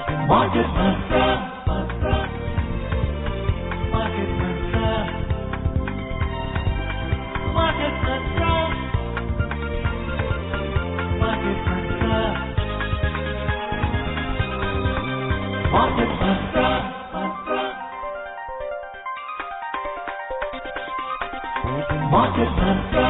Market Mantra. Market Mantra. Market Mantra. Market Mantra. Market Mantra. Market Mantra.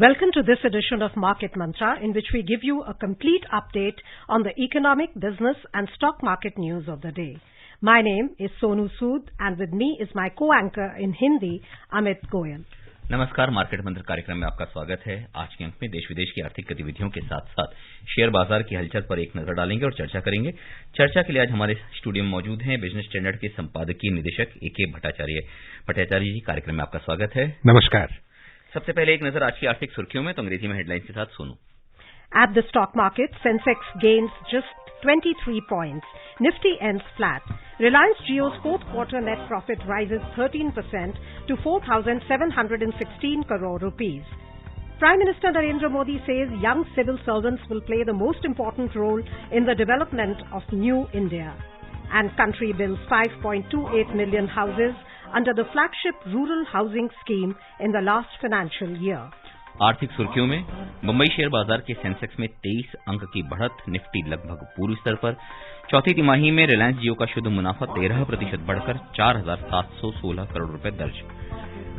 Welcome to this edition of Market Mantra, in which we give you a complete update on the economic, business and stock market news of the day. My name is Sonu Sood and with me is my co-anchor in Hindi, Amit Goyal. नमस्कार, market मंत्र कार्यक्रम में आपका स्वागत है। आज के अंक में देश विदेश की आर्थिक गतिविधियों के साथ साथ शेयर बाजार की हलचल पर एक नजर डालेंगे और चर्चा करेंगे। चर्चा के लिए आज हमारे स्टूडियो में मौजूद हैं बिजनेस स्टैंडर्ड के संपादकीय निदेशक ए.के. भट्टाचार्य। भट्टाचार्य जी, कार्यक्रम में आपका स्वागत है। नमस्कार। सबसे पहले एक नजर आज की आर्थिक सुर्खियों में, तो अंग्रेजी में हेडलाइंस के साथ सुनू। At the stock market, Sensex gains just 23 points. Nifty ends flat. Reliance Jio's fourth quarter net profit rises 13% to 4,716 crore rupees. Prime Minister Narendra Modi says young civil servants will play the most important role in the development of New India. And country builds 5.28 million houses under the flagship rural housing scheme in the last financial year. आर्थिक सुर्खियों में, Mumbai share बाजार के Sensex में 23 अंक की बढ़त, Nifty लगभग पूर्व स्तर पर। चौथी तिमाही में रिलायंस जियो का शुद्ध मुनाफा 13% बढ़कर 4,716 करोड़ रुपए दर्ज।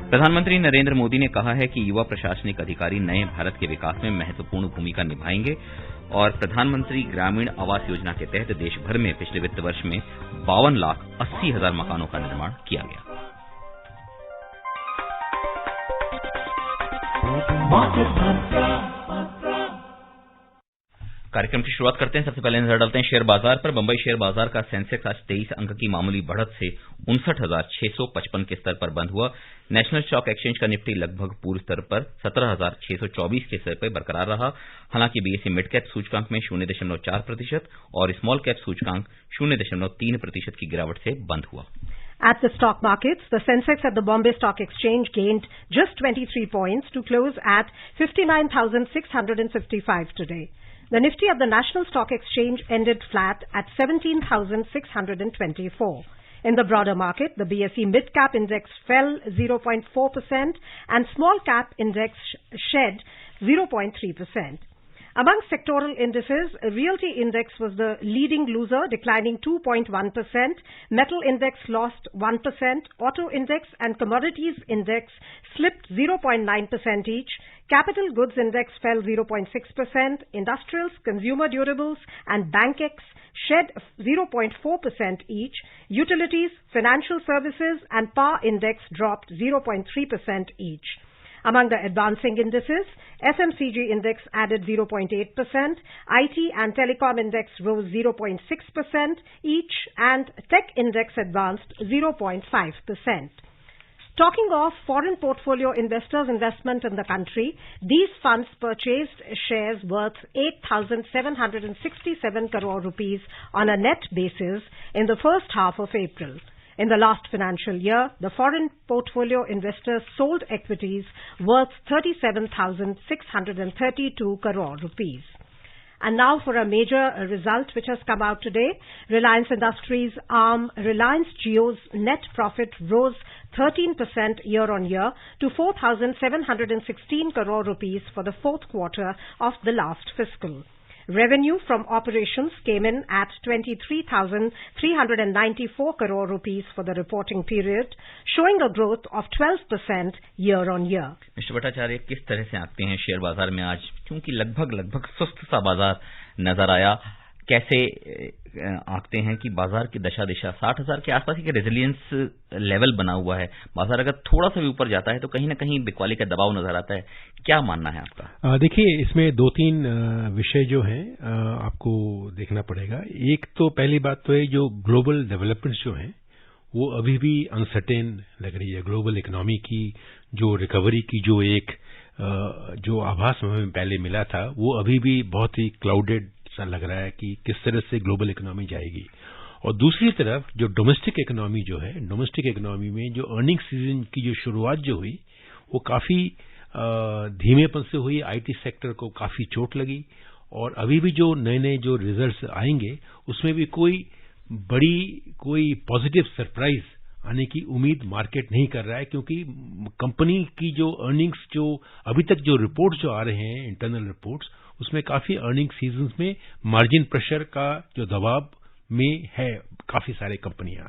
प्रधानमंत्री नरेंद्र मोदी ने कहा है कि युवा प्रशासनिक अधिकारी नए भारत के विकास में महत्वपूर्ण भूमिका निभाएंगे और प्रधानमंत्री ग्रामीण आवास योजना के तहत देश भर में पिछले वित्त वर्ष में 52,80,000 मकानों का निर्माण किया गया। कार्यक्रम की शुरुआत करते हैं। सबसे पहले नजर डालते हैं शेयर बाजार पर। बंबई शेयर बाजार का सेंसेक्स आज 23 अंक की मामूली बढ़त से 59,655 के स्तर पर बंद हुआ। नेशनल स्टॉक एक्सचेंज का निफ्टी लगभग पूर्व स्तर पर 17,624 के स्तर पर बरकरार रहा। हालांकि बीएसई मिड कैप सूचकांक में 0.4% और स्मॉल कैप सूचकांक 0.3% की गिरावट से बंद हुआ। At the stock markets, the Sensex at the Bombay Stock Exchange gained just 23 points to close at 59,655 today. The Nifty at the National Stock Exchange ended flat at 17,624. In the broader market, the BSE Mid Cap Index fell 0.4% and Small Cap Index shed 0.3%. Among sectoral indices, Realty Index was the leading loser, declining 2.1%. Metal Index lost 1%. Auto Index and Commodities Index slipped 0.9% each. Capital Goods Index fell 0.6%. Industrials, Consumer Durables and Bankex shed 0.4% each. Utilities, Financial Services and Power Index dropped 0.3% each. Among the advancing indices, FMCG Index added 0.8%, IT and Telecom Index rose 0.6% each, and Tech Index advanced 0.5%. Talking of foreign portfolio investors' investment in the country, these funds purchased shares worth 8,767 crore rupees on a net basis in the first half of April. In the last financial year, the foreign portfolio investors sold equities worth 37,632 crore rupees. And now for a major result which has come out today. Reliance Industries arm Reliance Jio's net profit rose 13% year-on-year to 4,716 crore rupees for the fourth quarter of the last fiscal. Revenue from operations came in at 23,394 crore rupees for the reporting period, showing a growth of 12% year-on-year. Mister Bhattacharya, किस तरह से आंकते हैं share बाजार में आज, क्योंकि लगभग सुस्त सा बाजार नजर आया, कैसे आंकते हैं कि बाजार की दशा 60,000 के आसपास ही रेजिलियंस लेवल बना हुआ है? बाजार अगर थोड़ा सा भी ऊपर जाता है तो कहीं ना कहीं बिकवाली का दबाव नजर आता है, क्या मानना है आपका? देखिए, इसमें 2-3 विषय जो हैं आपको देखना पड़ेगा। एक तो पहली बात तो है, जो ग्लोबल डेवलपमेंट्स जो हैं वो अभी भी अनसर्टेन लग रही है। ग्लोबल इकोनॉमी की जो रिकवरी की जो आभास हमें पहले मिला था, वो अभी भी बहुत ही क्लाउडेड सा लग रहा है कि किस तरह से ग्लोबल इकोनॉमी जाएगी। और दूसरी तरफ जो डोमेस्टिक इकोनॉमी जो है, डोमेस्टिक इकोनॉमी में जो अर्निंग सीजन की जो शुरुआत जो हुई वो काफी धीमेपन से हुई। आईटी सेक्टर को काफी चोट लगी और अभी भी जो नए जो रिजल्ट्स आएंगे उसमें भी कोई पॉजिटिव सरप्राइज आने की उम्मीद मार्केट नहीं कर रहा है, क्योंकि कंपनी की जो अर्निंग्स जो अभी तक जो रिपोर्ट्स जो आ रहे हैं इंटरनल रिपोर्ट्स, उसमें काफी अर्निंग सीजन्स में मार्जिन प्रेशर का जो दबाव में है काफी सारे कंपनियां।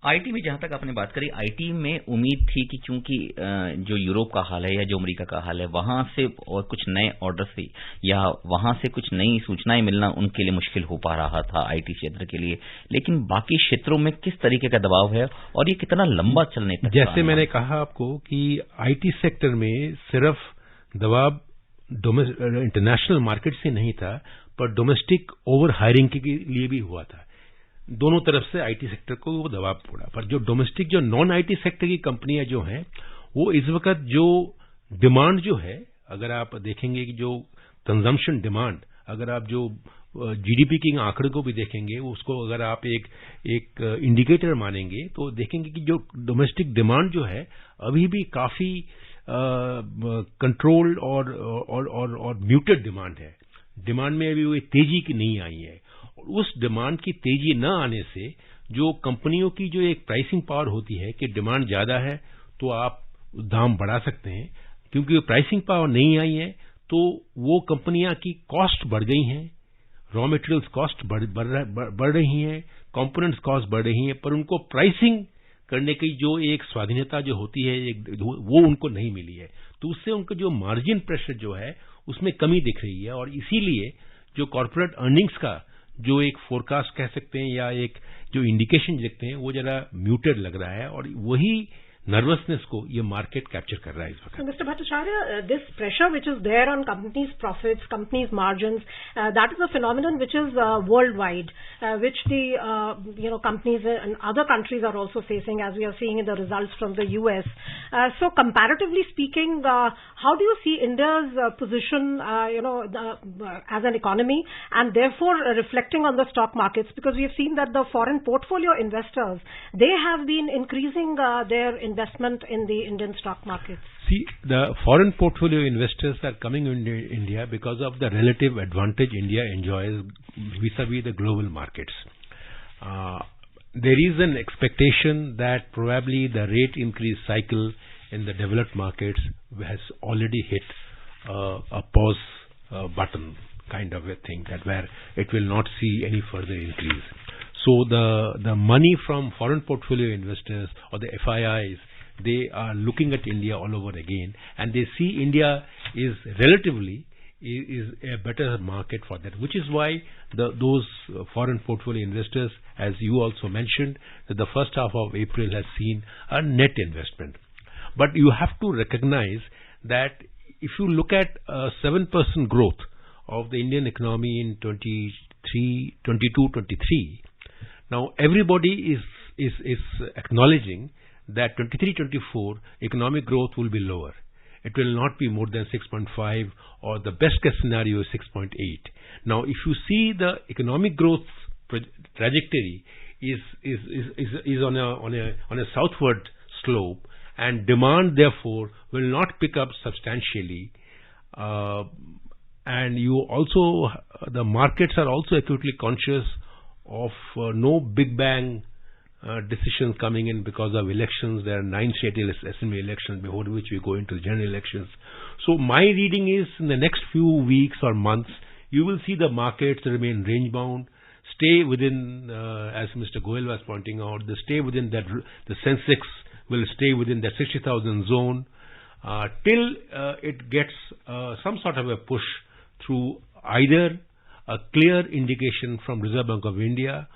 आईटी में जहां तक आपने बात करी, आईटी में उम्मीद थी कि चूंकि जो यूरोप का हाल है या जो अमेरिका का हाल है, वहां से और कुछ नए ऑर्डर्स या वहां से कुछ नई सूचनाएं मिलना उनके लिए मुश्किल हो पा रहा था आईटी क्षेत्र के लिए, लेकिन बाकी क्षेत्रों में किस तरीके का दबाव है और ये कितना लंबा चलने तक? जैसे मैंने कहा आपको कि आईटी सेक्टर में सिर्फ दबाव इंटरनेशनल मार्केट से नहीं था, पर डोमेस्टिक ओवर हायरिंग के लिए भी हुआ था। दोनों तरफ से आईटी सेक्टर को वो दबाव पड़ा, पर जो डोमेस्टिक जो नॉन आईटी सेक्टर की कंपनियां जो हैं, वो इस वक्त जो डिमांड जो है, अगर आप देखेंगे कि जो कंजम्पशन डिमांड, अगर आप जो जीडीपी के आंकड़े को भी देखेंगे, उसको अगर आप एक इंडिकेटर मानेंगे तो देखेंगे कि जो डोमेस्टिक डिमांड जो है अभी भी काफी कंट्रोल्ड और म्यूटेड डिमांड है। डिमांड में अभी वो तेजी की नहीं आई है। उस डिमांड की तेजी न आने से जो कंपनियों की जो एक प्राइसिंग पावर होती है कि डिमांड ज्यादा है तो आप दाम बढ़ा सकते हैं, क्योंकि प्राइसिंग पावर नहीं आई है तो वो कंपनियां की कॉस्ट बढ़ गई हैं, रॉ मटेरियल्स कॉस्ट बढ़ रही हैं, कंपोनेंट्स कॉस्ट बढ़ रही हैं, पर उनको प्राइसिंग करने की जो एक स्वाधीनता जो होती है वो उनको नहीं मिली है। तो उससे उनको जो मार्जिन प्रेशर जो है उसमें कमी दिख रही है, और इसीलिए जो कॉर्पोरेट अर्निंग्स का जो एक फोरकास्ट कह सकते हैं या एक जो इंडिकेशन देखते हैं वो जरा म्यूटेड लग रहा है, और वही nervousness को ये मार्केट कैप्चर कर रहा है इस वक्त। So, Mr. Bhattacharya, this pressure which is there on companies' profits, companies' margins, that is a phenomenon which is worldwide, which the companies in other countries are also facing, as we are seeing in the results from the US. So, comparatively speaking, how do you see India's position, as an economy, and therefore reflecting on the stock markets? Because we have seen that the foreign portfolio investors, they have been increasing their investment in the Indian stock markets. See, the foreign portfolio investors are coming into India because of the relative advantage India enjoys vis-a-vis the global markets. There is an expectation that probably the rate increase cycle in the developed markets has already hit a pause button kind of a thing, that where it will not see any further increase. So the money from foreign portfolio investors or the FIIs, they are looking at India all over again, and they see India is relatively is a better market for that, which is why those foreign portfolio investors, as you also mentioned, that the first half of April has seen a net investment. But you have to recognize that if you look at 7% growth of the Indian economy in 22-23, now everybody is acknowledging that 23-24 economic growth will be lower. It will not be more than 6.5, or the best case scenario is 6.8. Now, if you see the economic growth trajectory is on a southward slope, and demand therefore will not pick up substantially, and you also the markets are also acutely conscious of no big bang decisions coming in because of elections. There are 9 state assembly elections before which we go into the general elections. So my reading is in the next few weeks or months, you will see the markets remain range bound, stay within, as Mr. Goel was pointing out, stay within that, the Sensex will stay within the 60,000 zone till it gets some sort of a push through either a clear indication from Reserve Bank of India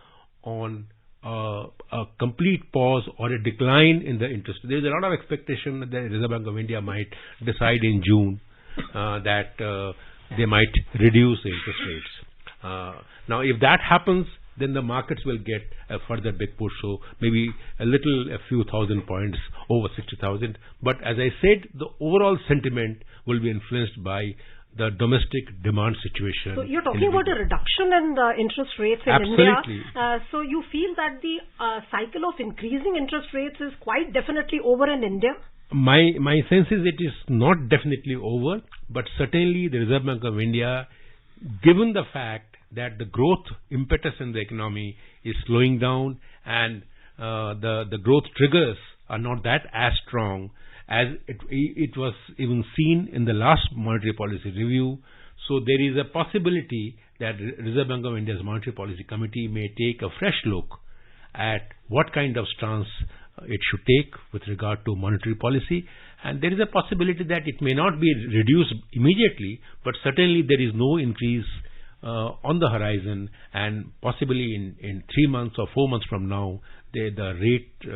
on a complete pause or a decline in the interest. There is a lot of expectation that the Reserve Bank of India might decide in June that they might reduce the interest rates. Now, if that happens, then the markets will get a further big push. So maybe a few thousand points over 60,000. But as I said, the overall sentiment will be influenced by the domestic demand situation. So you're talking about a reduction in the interest rates in Absolutely. India. So you feel that the cycle of increasing interest rates is quite definitely over in India? My sense is it is not definitely over, but certainly the Reserve Bank of India given the fact that the growth impetus in the economy is slowing down and the growth triggers are not that as strong as it was even seen in the last monetary policy review. So there is a possibility that Reserve Bank of India's Monetary Policy Committee may take a fresh look at what kind of stance it should take with regard to monetary policy. And there is a possibility that it may not be reduced immediately, but certainly there is no increase on the horizon, and possibly in 3 months or 4 months from now, the rate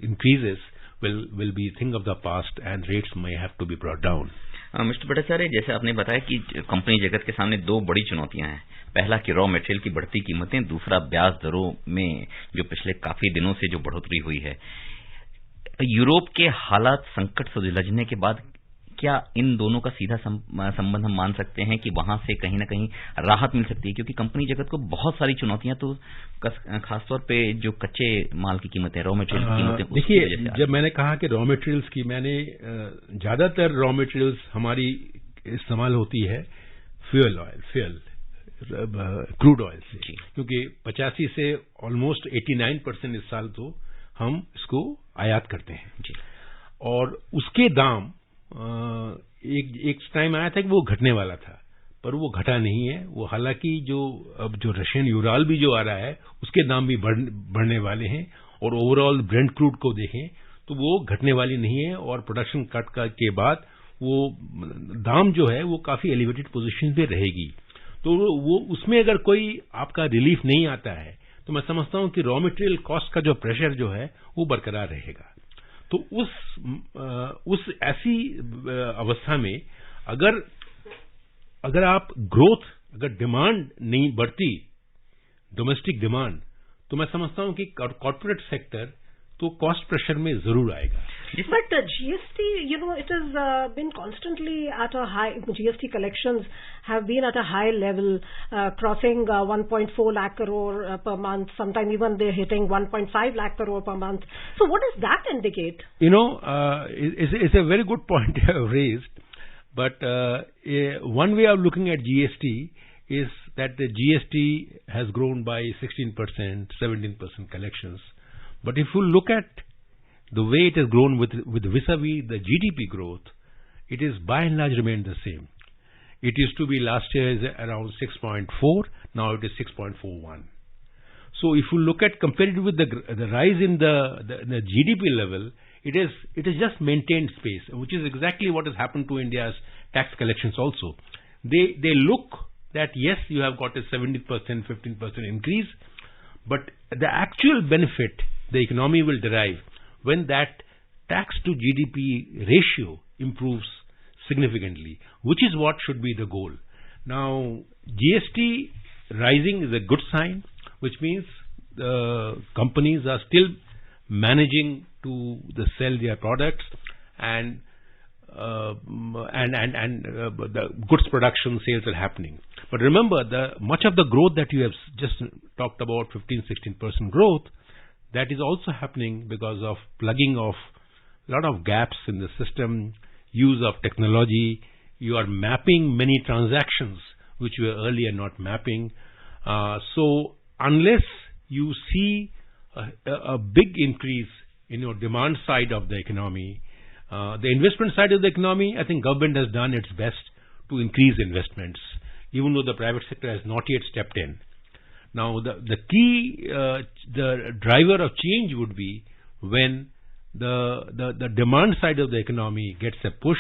increases will be thing of the past and rates may have to be brought down. Mister Bhattacharya, जैसे आपने बताया कि company जगत के सामने दो बड़ी चुनौतियां हैं। पहला कि रॉ मटेरियल की बढ़ती कीमतें, दूसरा ब्याज दरों में जो पिछले काफी दिनों से जो बढ़ोतरी हुई है। यूरोप के हालात संकट से उलझने के बाद क्या इन दोनों का सीधा संबंध हम मान सकते हैं कि वहां से कहीं ना कहीं राहत मिल सकती है? क्योंकि कंपनी जगत को बहुत सारी चुनौतियां, तो खासतौर पे जो कच्चे माल की कीमतें, रॉ मटेरियल की कीमतें। देखिए, जब मैंने कहा कि रॉ मटेरियल्स की, मैंने ज्यादातर रॉ मटेरियल्स हमारी इस्तेमाल होती है फ्यूल क्रूड ऑयल से, क्योंकि 85 से ऑलमोस्ट 89% इस साल तो हम इसको आयात करते हैं जी। और उसके दाम एक टाइम आया था कि वो घटने वाला था, पर वो घटा नहीं है। वो हालांकि अब जो रशियन यूराल भी जो आ रहा है उसके दाम भी बढ़ने वाले हैं, और ओवरऑल ब्रेंट क्रूड को देखें तो वो घटने वाली नहीं है, और प्रोडक्शन कट के बाद वो दाम जो है वो काफी एलिवेटेड पोजीशन पे रहेगी। तो वो उसमें अगर कोई आपका रिलीफ नहीं आता है तो मैं समझता हूं कि रॉ मटेरियल कॉस्ट का जो प्रेशर जो है वो बरकरार रहेगा। तो उस ऐसी अवस्था में अगर आप ग्रोथ, अगर डिमांड नहीं बढ़ती, डोमेस्टिक डिमांड, तो मैं समझता हूं कि कॉर्पोरेट सेक्टर तो कॉस्ट प्रेशर में जरूर आएगा। But GST, it has been constantly at a high. GST collections have been at a high level, crossing 1.4 lakh crore per month. Sometimes even they're hitting 1.5 lakh crore per month. So what does that indicate? It's a very good point you have raised. But one way of looking at GST is that the GST has grown by 16%, 17% collections. But if you look at the way it has grown with vis-a-vis the GDP growth, it is by and large remained the same. It used to be last year is around 6.4, now it is 6.41. So if you look at compared with the rise in the GDP level, it is just maintained space, which is exactly what has happened to India's tax collections also. They look that yes, you have got a 70%, 15% increase, but the actual benefit the economy will derive when that tax to GDP ratio improves significantly, which is what should be the goal. Now, GST rising is a good sign, which means the companies are still managing to sell their products and the goods production sales are happening. But remember, much of the growth that you have just talked about, 15-16% growth, that is also happening because of plugging of a lot of gaps in the system, use of technology. You are mapping many transactions which you were earlier not mapping. So unless you see a big increase in your demand side of the economy, the investment side of the economy, I think government has done its best to increase investments, even though the private sector has not yet stepped in. Now, the key, the driver of change would be when the demand side of the economy gets a push,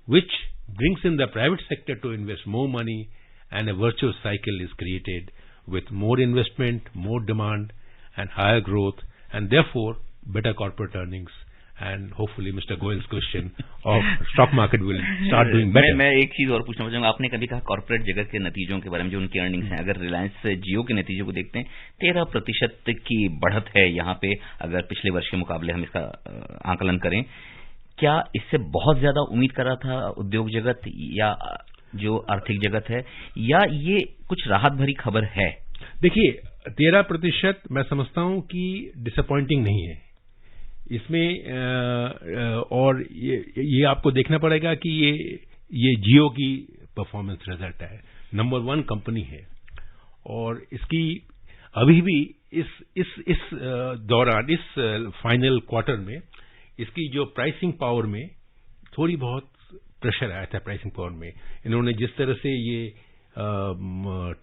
which brings in the private sector to invest more money, and a virtuous cycle is created with more investment, more demand, and higher growth, and therefore better corporate earnings. And hopefully Mr. Goyal's question of stock market will start doing better. मैं एक चीज और पूछना चाहूंगा। आपने कभी कहा corporate जगत के नतीजों के बारे में, जो उनकी अर्निंग्स हैं, अगर रिलायंस जियो के नतीजों को देखते हैं, 13% की बढ़त है यहाँ पे, अगर पिछले वर्ष के मुकाबले हम इसका आकलन करें। क्या इससे बहुत ज्यादा उम्मीद कर रहा था उद्योग जगत या जो आर्थिक जगत है, या ये कुछ राहत भरी खबर है? देखिए, 13% मैं समझता हूं कि डिसअपॉइंटिंग नहीं है इसमें, और ये आपको देखना पड़ेगा कि ये जियो की परफॉर्मेंस रिजल्ट है, नंबर 1 कंपनी है और इसकी अभी भी इस दौरान इस फाइनल क्वार्टर में इसकी जो प्राइसिंग पावर में थोड़ी बहुत प्रेशर आया था। प्राइसिंग पावर में इन्होंने जिस तरह से ये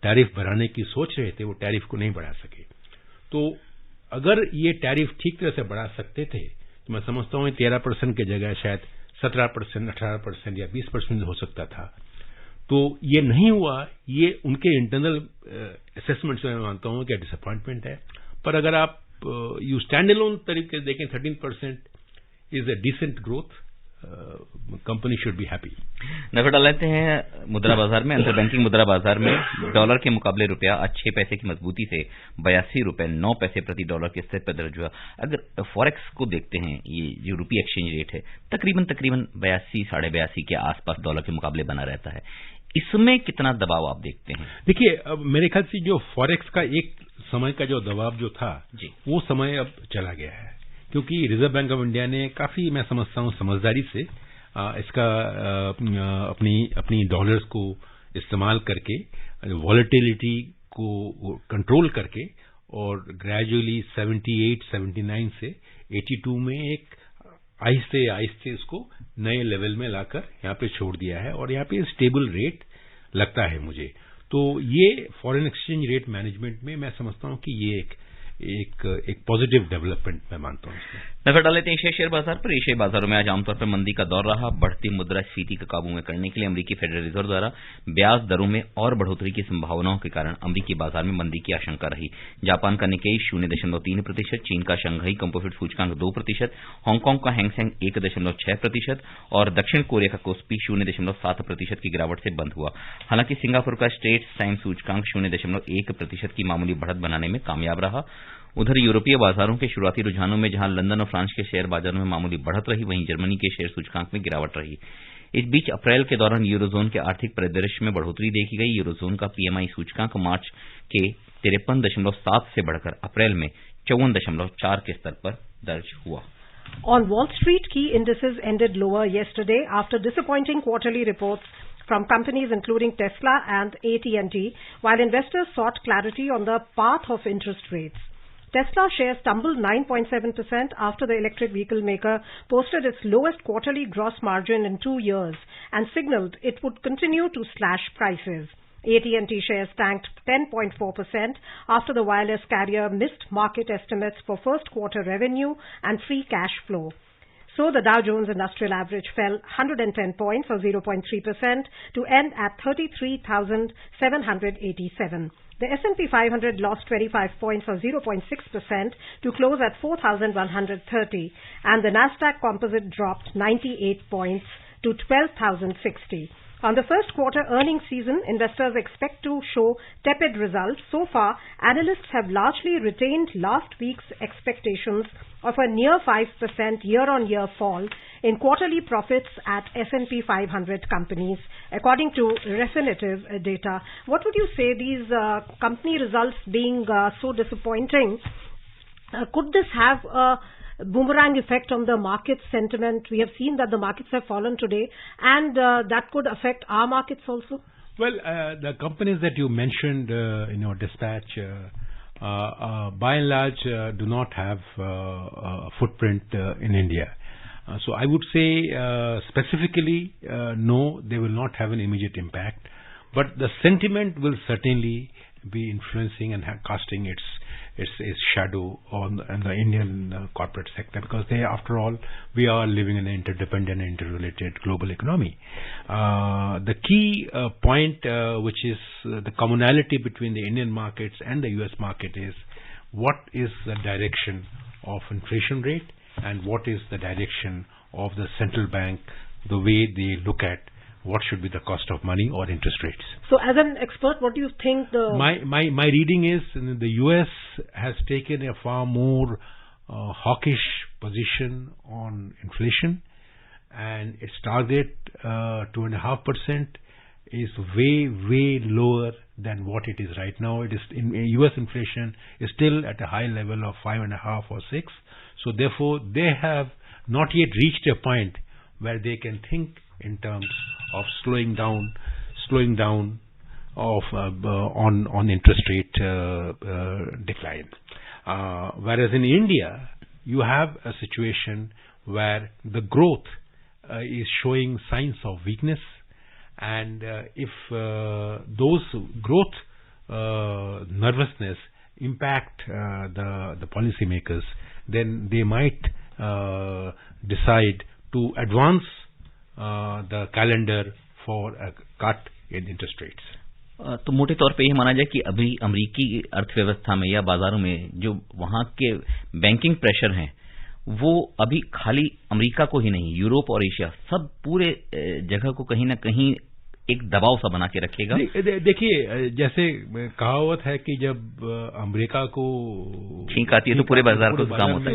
टैरिफ बढ़ाने की सोच रहे थे वो टैरिफ को नहीं बढ़ा सके। तो अगर ये टैरिफ ठीक तरह से बढ़ा सकते थे तो मैं समझता हूं 13% की जगह शायद 17%, 18% या 20% हो सकता था। तो ये नहीं हुआ, ये उनके इंटरनल असेसमेंट से मैं मानता हूं कि डिसअपॉइंटमेंट है। पर अगर आप यू स्टैंड अलोन तरीके से देखें 13% is a decent growth, company should be happy. नजर डाल लेते हैं मुद्रा बाजार में। अंतर बैंकिंग मुद्रा बाजार में डॉलर के मुकाबले रुपया आज 6 पैसे की मजबूती से 82 रुपए 9 पैसे प्रति डॉलर के स्तर पर दर्ज हुआ। अगर फॉरेक्स को देखते हैं, ये जो रुपी एक्सचेंज रेट है तकरीबन 82 साढ़े 82 के आसपास डॉलर के मुकाबले बना रहता है। इसमें कितना दबाव आप देखते हैं? देखिए, अब मेरे ख्याल से जो फॉरेक्स का एक समय का जो दबाव जो था वो समय अब चला गया है, क्योंकि रिजर्व बैंक ऑफ इंडिया ने काफी, मैं समझता हूं, समझदारी से इसका अपनी डॉलर्स को इस्तेमाल करके वॉलेटिलिटी को कंट्रोल करके और ग्रेजुअली 78, 79 से 82 में एक आहिस्ते आहिस्ते उसको नए लेवल में लाकर यहाँ पे छोड़ दिया है और यहाँ पे स्टेबल रेट लगता है मुझे। तो ये फॉरेन एक्सचेंज रेट मैनेजमेंट में मैं समझता हूं कि ये एक पॉजिटिव डेवलपमेंट मैं मानता हूं इसमें। नजर डाल लेते हैं एशियाई शेयर बाजार पर। एशियाई बाजारों में आज आमतौर पर मंदी का दौर रहा। बढ़ती मुद्रास्फीति को काबू में करने के लिए अमेरिकी फेडरल रिजर्व द्वारा ब्याज दरों में और बढ़ोतरी की संभावनाओं के कारण अमेरिकी बाजार में मंदी की आशंका रही। जापान का निक्केई 0.3%, चीन का शंघाई कंपोजिट सूचकांक 2%, हांगकांग का हैंगसेंग 1.6% और दक्षिण कोरिया का कोस्पी 0.7% की गिरावट से बंद हुआ। हालांकि सिंगापुर का स्ट्रेट्स टाइम्स सूचकांक 0.1% की मामूली बढ़त बनाने में कामयाब रहा। उधर यूरोपीय बाजारों के शुरुआती रुझानों में जहां लंदन और फ्रांस के शेयर बाजारों में मामूली बढ़त रही, वहीं जर्मनी के शेयर सूचकांक में गिरावट रही। इस बीच अप्रैल के दौरान यूरोजोन के आर्थिक परिदृश्य में बढ़ोतरी देखी गई। यूरोजोन का पीएमआई सूचकांक मार्च के 53.7 से बढ़कर अप्रैल में 54.4 के स्तर पर दर्ज हुआ। On Wall Street, key indices ended lower yesterday after disappointing quarterly reports from companies including Tesla and AT&T, while investors sought clarity on the path of interest rates. Tesla shares tumbled 9.7% after the electric vehicle maker posted its lowest quarterly gross margin in 2 years and signaled it would continue to slash prices. AT&T shares tanked 10.4% after the wireless carrier missed market estimates for first quarter revenue and free cash flow. So the Dow Jones Industrial Average fell 110 points or 0.3% to end at 33,787. The S&P 500 lost 25 points or 0.6% to close at 4,130 and the Nasdaq Composite dropped 98 points to 12,060. On the first quarter earnings season, investors expect to show tepid results. So far, analysts have largely retained last week's expectations of a near 5% year-on-year fall in quarterly profits at S&P 500 companies, according to Refinitiv data. What would you say, these company results being so disappointing, could this have a boomerang effect on the market sentiment? We have seen that the markets have fallen today, and that could affect our markets also. Well, the companies that you mentioned in your dispatch, by and large, do not have a footprint in India. So I would say specifically, no, they will not have an immediate impact. But the sentiment will certainly be influencing and casting its shadow on the Indian corporate sector, because after all, we are living in an interdependent, interrelated global economy. The key point, which is the commonality between the Indian markets and the US market, is what is the direction of inflation rate and what is the direction of the central bank, the way they look at what should be the cost of money or interest rates. So as an expert, what do you think My reading is the US has taken a far more hawkish position on inflation, and its target 2.5% is way lower than what it is right now. It is US inflation is still at a high level of 5.5 or 6. So therefore, they have not yet reached a point where they can think in terms of slowing down on interest rate decline. Whereas in India, you have a situation where the growth is showing signs of weakness, and if those growth nervousness impact the policymakers, then they might decide to advance the calendar for a cut in interest rates. तो मोटे तौर पे ये माना जाए कि अभी अमेरिकी अर्थव्यवस्था में या बाजारों में जो वहां के बैंकिंग प्रेशर हैं वो अभी खाली अमेरिका को ही नहीं, यूरोप और एशिया सब पूरे जगह को कहीं ना कहीं एक दबाव सा बना के रखेगा। देखिए, जैसे कहावत है कि जब अमेरिका को छींक आती है तो पूरे बाजार को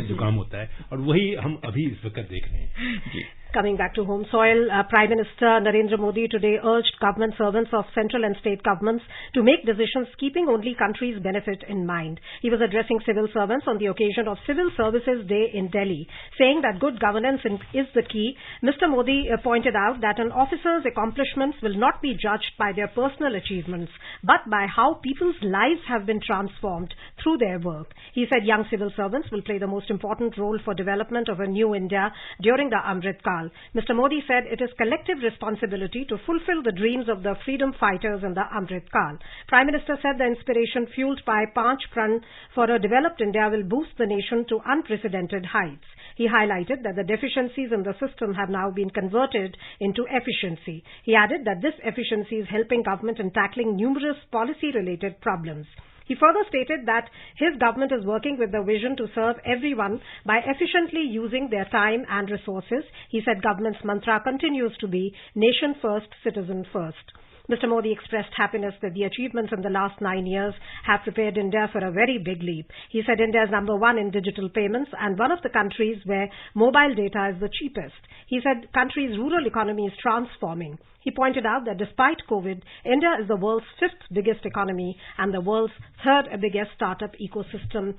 जुकाम होता है, और वही हम अभी इस वक्त देख रहे हैं। जी। Coming back to home soil, Prime Minister Narendra Modi today urged government servants of central and state governments to make decisions keeping only country's benefit in mind. He was addressing civil servants on the occasion of Civil Services Day in Delhi, saying that good governance is the key. Mr. Modi pointed out that an officer's accomplishments will not be judged by their personal achievements, but by how people's lives have been transformed through their work. He said young civil servants will play the most important role for development of a new India during the Amrit Kaal. Mr. Modi said it is collective responsibility to fulfill the dreams of the freedom fighters in the Amrit Kaal. Prime Minister said the inspiration fueled by Panch Pran for a developed India will boost the nation to unprecedented heights. He highlighted that the deficiencies in the system have now been converted into efficiency. He added that this efficiency is helping government in tackling numerous policy-related problems. He further stated that his government is working with the vision to serve everyone by efficiently using their time and resources. He said government's mantra continues to be nation first, citizen first. Mr. Modi expressed happiness that the achievements in the last 9 years have prepared India for a very big leap. He said India is number one in digital payments and one of the countries where mobile data is the cheapest. He said country's rural economy is transforming. He pointed out that despite COVID, India is the world's 5th biggest economy and the world's 3rd biggest startup ecosystem.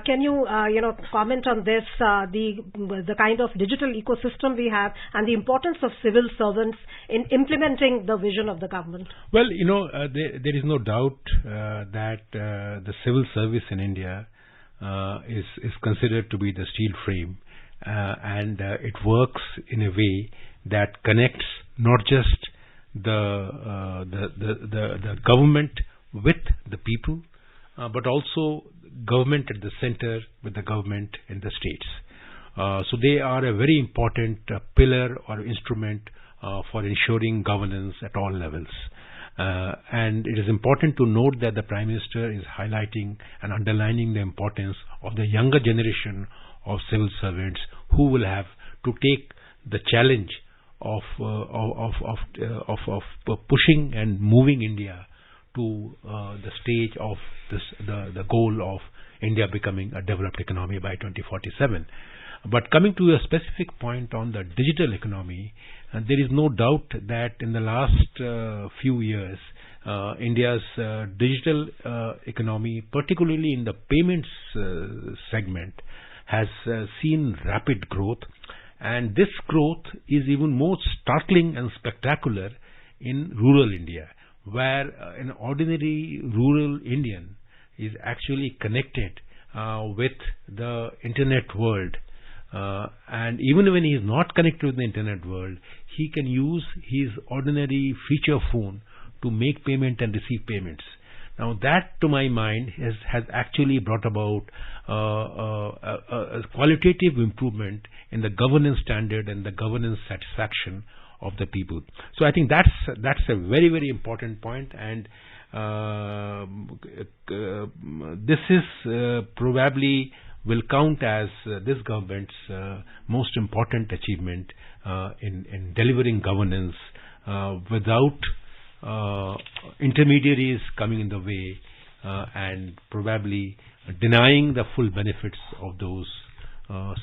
Can you, comment on this, the kind of digital ecosystem we have and the importance of civil servants in implementing the vision of the government? Well, there is no doubt that the civil service in India is considered to be the steel frame, and it works in a way that connects not just the government with the people, but also government at the center with the government in the states. So they are a very important pillar or instrument for ensuring governance at all levels. And it is important to note that the Prime Minister is highlighting and underlining the importance of the younger generation of civil servants who will have to take the challenge of pushing and moving India to the stage of the goal of India becoming a developed economy by 2047. But coming to a specific point on the digital economy, there is no doubt that in the last few years, India's digital economy, particularly in the payments segment, has seen rapid growth. And this growth is even more startling and spectacular in rural India, where an ordinary rural Indian is actually connected with the internet world. And even when he is not connected with the internet world, he can use his ordinary feature phone to make payment and receive payments. Now that, to my mind, has actually brought about a qualitative improvement in the governance standard and the governance satisfaction of the people. So I think that's a very, very important point, and this is probably will count as this government's most important achievement in delivering governance without intermediaries coming in the way and probably denying the full benefits of those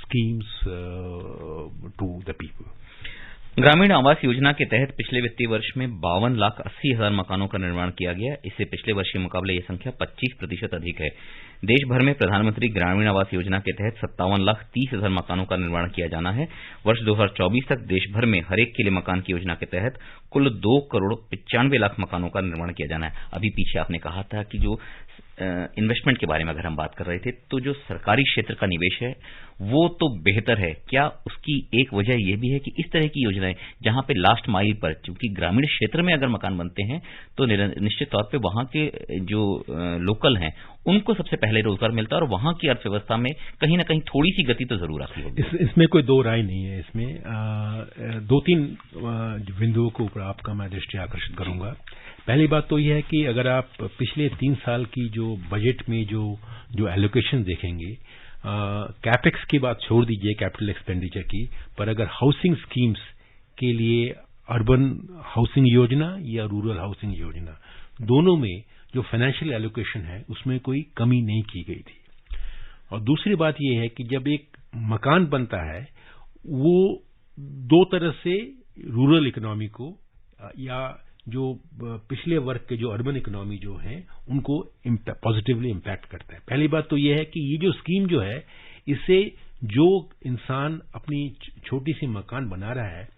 schemes to the people. Gramin Awas Yojana के तहत पिछले वित्तीय वर्ष में 52,80,000 मकानों का निर्माण किया गया। इससे पिछले वर्ष के मुकाबले यह संख्या 25% अधिक है। देश भर में प्रधानमंत्री ग्रामीण आवास योजना के तहत 57,30,000 मकानों का निर्माण किया जाना है। वर्ष 2024 तक देश भर में हरेक के लिए मकान की योजना के तहत कुल 2,95,00,000 मकानों का निर्माण किया जाना है। अभी पीछे आपने कहा था कि जो इन्वेस्टमेंट के बारे में अगर हम बात कर रहे थे, तो जो सरकारी क्षेत्र का निवेश है वो तो बेहतर है। क्या उसकी एक वजह यह भी है कि इस तरह की योजनाएं जहां पे लास्ट माइल पर, चूंकि ग्रामीण क्षेत्र में अगर मकान बनते हैं तो निश्चित तौर पे वहां के जो लोकल हैं उनको सबसे पहले रोजगार मिलता है और वहां की अर्थव्यवस्था में कहीं ना कहीं थोड़ी सी गति तो जरूर आती होगी। इसमें कोई दो राय नहीं है। इसमें 2-3 बिंदुओं के ऊपर आपका मैं दृष्टि आकर्षित करूंगा। पहली बात तो यह है कि अगर आप पिछले 3 साल की जो बजट में जो एलोकेशन देखेंगे, कैपेक्स की बात छोड़ दीजिए, कैपिटल एक्सपेंडिचर की, पर अगर हाउसिंग स्कीम्स के लिए अर्बन हाउसिंग योजना या रूरल हाउसिंग योजना, दोनों में जो फाइनेंशियल एलोकेशन है उसमें कोई कमी नहीं की गई थी। और दूसरी बात यह है कि जब एक मकान बनता है वो 2 तरह से रूरल इकोनॉमी को या जो पिछले वर्ग के जो अर्बन इकोनॉमी जो है उनको पॉजिटिवली इम्पैक्ट करता है। पहली बात तो यह है कि ये जो स्कीम जो है, इससे जो इंसान अपनी छोटी सी मकान बना रहा है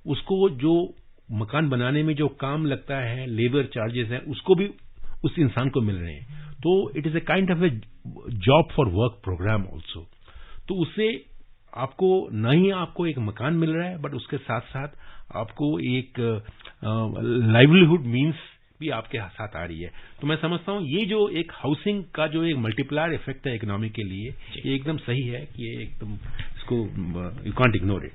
उसको जो मकान बनाने में जो काम लगता है, लेबर चार्जेस हैं, उसको भी उस इंसान को मिल रहे हैं। तो it is a kind of a job for work program also. तो उससे आपको न ही आपको एक मकान मिल रहा है, बट उसके साथ साथ आपको एक लाइवलीहुड मीन्स भी आपके साथ आ रही है। तो मैं समझता हूं ये जो एक हाउसिंग का जो एक मल्टीप्लायर इफेक्ट है इकोनॉमी के लिए, ये एकदम सही है कि ये एकदम इसको you can't ignore it.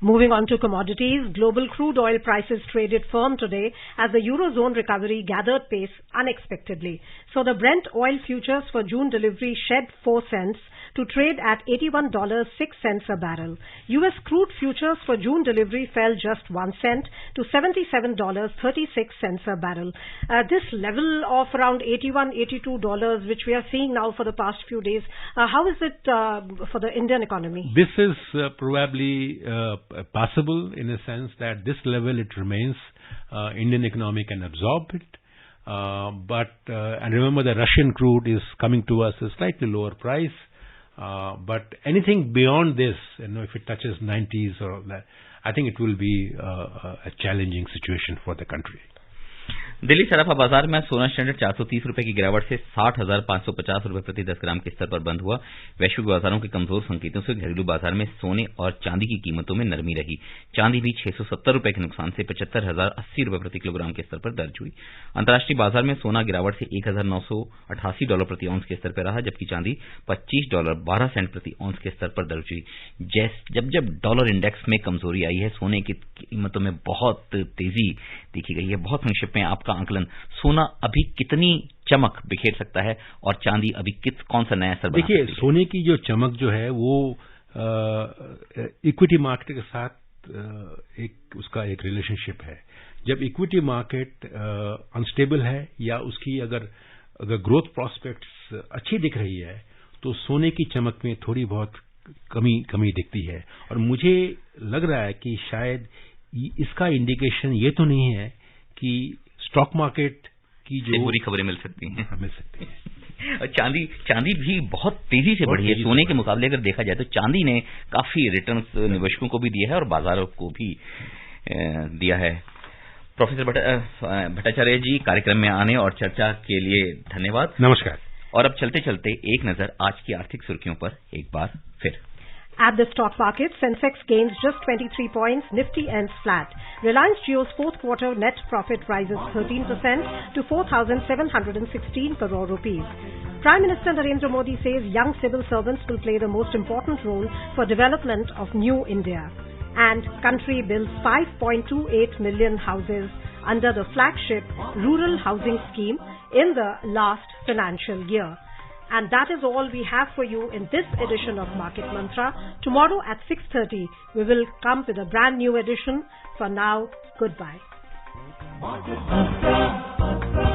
Moving on to commodities, global crude oil prices traded firm today as the Eurozone recovery gathered pace unexpectedly. So the Brent oil futures for June delivery shed 4 cents to trade at $81.06 a barrel. US crude futures for June delivery fell just 1 cent to $77.36 a barrel. This level of around $81-82, which we are seeing now for the past few days, how is it for the Indian economy? This is probably possible in a sense that this level it remains. Indian economy can absorb it. And remember the Russian crude is coming to us at a slightly lower price. But anything beyond this, if it touches 90s or that, I think it will be a challenging situation for the country. Delhi सराफा बाजार में सोना standard 430 रुपए की गिरावट से 60,550 रुपए प्रति 10 ग्राम के स्तर पर बंद हुआ। वैश्विक बाजारों के कमजोर संकेतों से घरेलू बाजार में सोने और चांदी की कीमतों में नरमी रही। चांदी भी 670 रुपए के नुकसान से 75,080 रुपए प्रति किलोग्राम के स्तर पर दर्ज हुई। अंतर्राष्ट्रीय बाजार में सोना गिरावट से $1,988 प्रति औंस के स्तर पर रहा, जबकि चांदी $25.12 प्रति औंस के स्तर पर दर्ज हुई। जब डॉलर इंडेक्स में कमजोरी आई है, सोने की कीमतों में बहुत तेजी देखी गई है। बहुत संक्षिप्त में आपका आंकलन, सोना अभी कितनी चमक बिखेर सकता है और चांदी अभी कौन सा नया असर बना सकती है? देखिए, सोने की जो चमक जो है वो इक्विटी मार्केट के साथ उसका एक रिलेशनशिप है। जब इक्विटी मार्केट अनस्टेबल है या उसकी अगर ग्रोथ प्रोस्पेक्ट्स अच्छी दिख रही है तो सोने की चमक में थोड़ी बहुत कमी दिखती है। और मुझे लग रहा है कि शायद इसका इंडिकेशन ये तो नहीं है कि स्टॉक मार्केट की जो बुरी खबरें मिल सकती हैं। चांदी भी बहुत तेजी से बढ़ी है सोने के मुकाबले। अगर देखा जाए तो चांदी ने काफी रिटर्न्स निवेशकों को भी दिया है और बाजारों को भी दिया है। प्रोफेसर भट्टाचार्य जी, कार्यक्रम में आने और चर्चा के लिए धन्यवाद। नमस्कार। और अब चलते चलते एक नजर आज की आर्थिक सुर्खियों पर एक बार फिर। At the stock market, Sensex gains just 23 points, Nifty ends flat. Reliance Jio's fourth quarter net profit rises 13% to 4,716 crore rupees. Prime Minister Narendra Modi says young civil servants will play the most important role for development of new India. And country builds 5.28 million houses under the flagship Rural Housing Scheme in the last financial year. And that is all we have for you in this edition of Market Mantra. Tomorrow at 6:30, we will come with a brand new edition. For now, goodbye. Market Mantra.